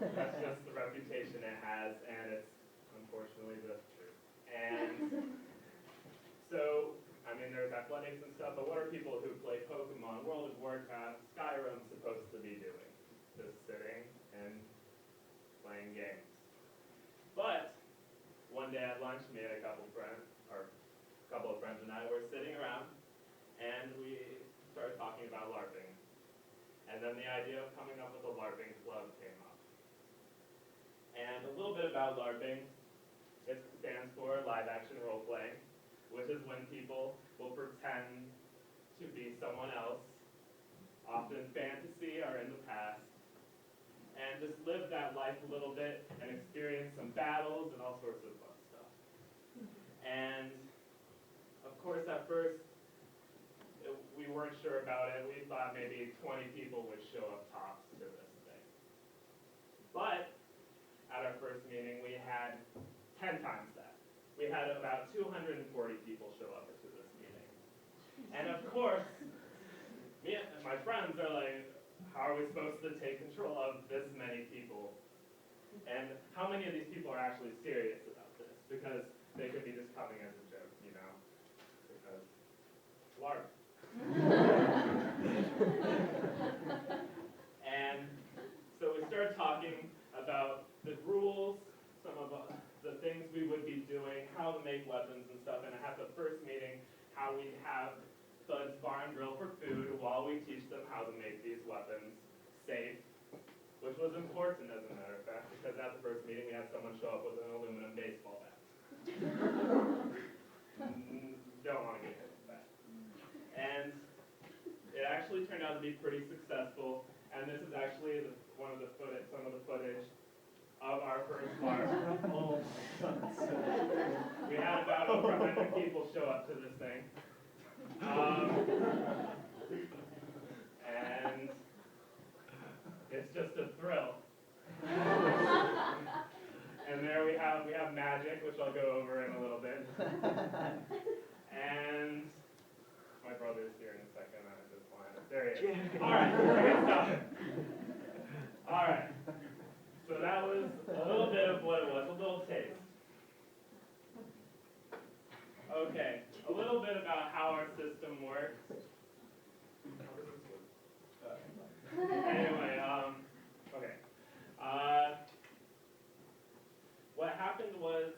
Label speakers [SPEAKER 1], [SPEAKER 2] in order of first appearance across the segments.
[SPEAKER 1] That's just the reputation it has, and it's unfortunately the truth. And so, I mean, there's athletics and stuff, but what are people who play Pokemon, World of Warcraft, Skyrim supposed to be doing? Just sitting and playing games. But one day at lunch, me and a couple of friends and I were sitting around, and we started talking about LARPing. And then the idea of coming up with a LARPing club came up. And a little bit about LARPing, it stands for live action role playing, which is when people will pretend to be someone else, often fantasy or in the past, and just live that life a little bit and experience some battles and all sorts of fun stuff. And of course at first, we weren't sure about it. We thought maybe 20 people would show up tops to this thing. But at our first meeting, we had 10 times that. We had about 240 people show up to this meeting. And of course, me and my friends are like, how are we supposed to take control of this many people? And how many of these people are actually serious about this? Because they could be just coming as a joke, you know? Because LARP. And so we started talking about the rules, some of the things we would be doing, how to make weapons and stuff. And at the first meeting, how we'd have Thud's bar and grill for food while we teach them how to make these weapons safe, which was important as a matter of fact, because at the first meeting we had someone show up with an aluminum baseball bat. Don't want to get hit with that. And it actually turned out to be pretty successful, and this is actually some of the footage of our first LARP. Oh my God. We had about over 100 people show up to this thing. And it's just a thrill. And there we have magic, which I'll go over in a little bit. And my brother's here in a second. I just wanted there he is. All right, okay, stop it. All right. So that was a little bit of what it was, a little taste. Okay, a little bit about how our system works. Anyway, okay. What happened was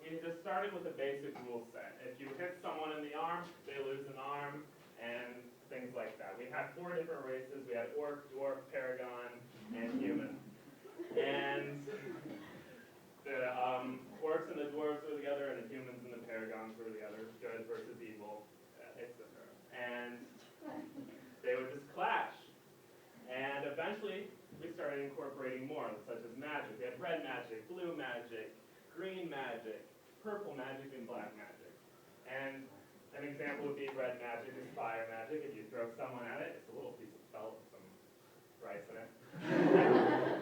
[SPEAKER 1] we just started with a basic rule set. If you hit someone in the arm, they lose an arm, and things like that. We had 4 different races. We had orc, dwarf, paragon, and human. And the orcs and the dwarves were together, and the humans and the paragons were together, good versus evil, etc. And they would just clash. And eventually, we started incorporating more, such as magic. We had red magic, blue magic, green magic, purple magic, and black magic. And an example would be red magic is fire magic. If you throw someone at it, it's a little piece of felt with some rice in it.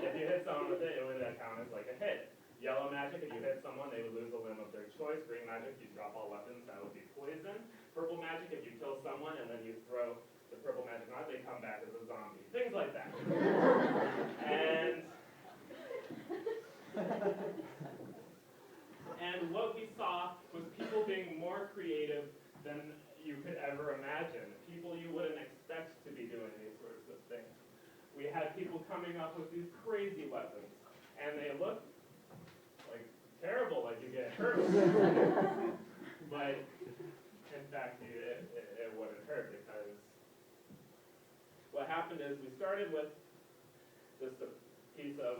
[SPEAKER 1] If you hit someone with it, it would count as like a hit. Yellow magic, if you hit someone, they would lose a limb of their choice. Green magic, you drop all weapons, that would be poison. Purple magic, if you kill someone and then you throw the purple magic on, they come back as a zombie. Things like that. And what we saw was people being more creative than you could ever imagine. People you wouldn't expect to be doing these sorts of things. We had people coming up with these crazy weapons, and they look like terrible, like you get hurt. But in fact, it wouldn't hurt, because what happened is we started with just a piece of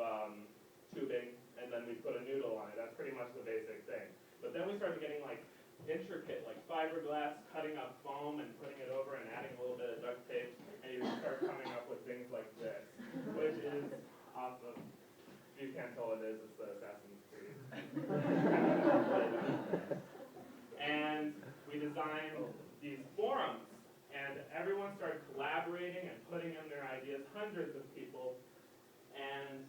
[SPEAKER 1] tubing, and then we put a noodle on it. That's pretty much the basic thing. But then we started getting like intricate, like fiberglass, cutting up foam and putting it over and adding a little bit of duct tape, and you start coming up with things like this, which is awesome. If you can't tell what it is, it's the Assassin's Creed. And we designed these forums, and everyone started collaborating and putting in their ideas, hundreds of people, and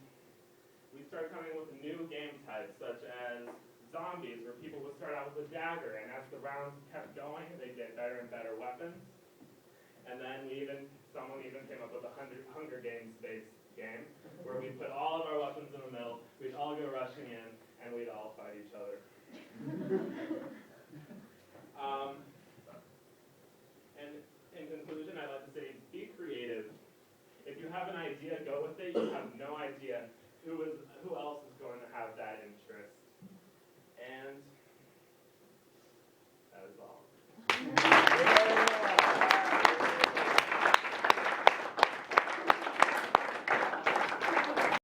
[SPEAKER 1] we started coming with new game types, such as zombies, where people would start out with a dagger, and as the rounds kept going, they'd get better and better weapons. And then someone even came up with a Hunger Games-based game, where we put all of our weapons in the middle, we'd all go rushing in, and we'd all fight each other. And in conclusion, I'd like to say, be creative. If you have an idea, go with it. You have no idea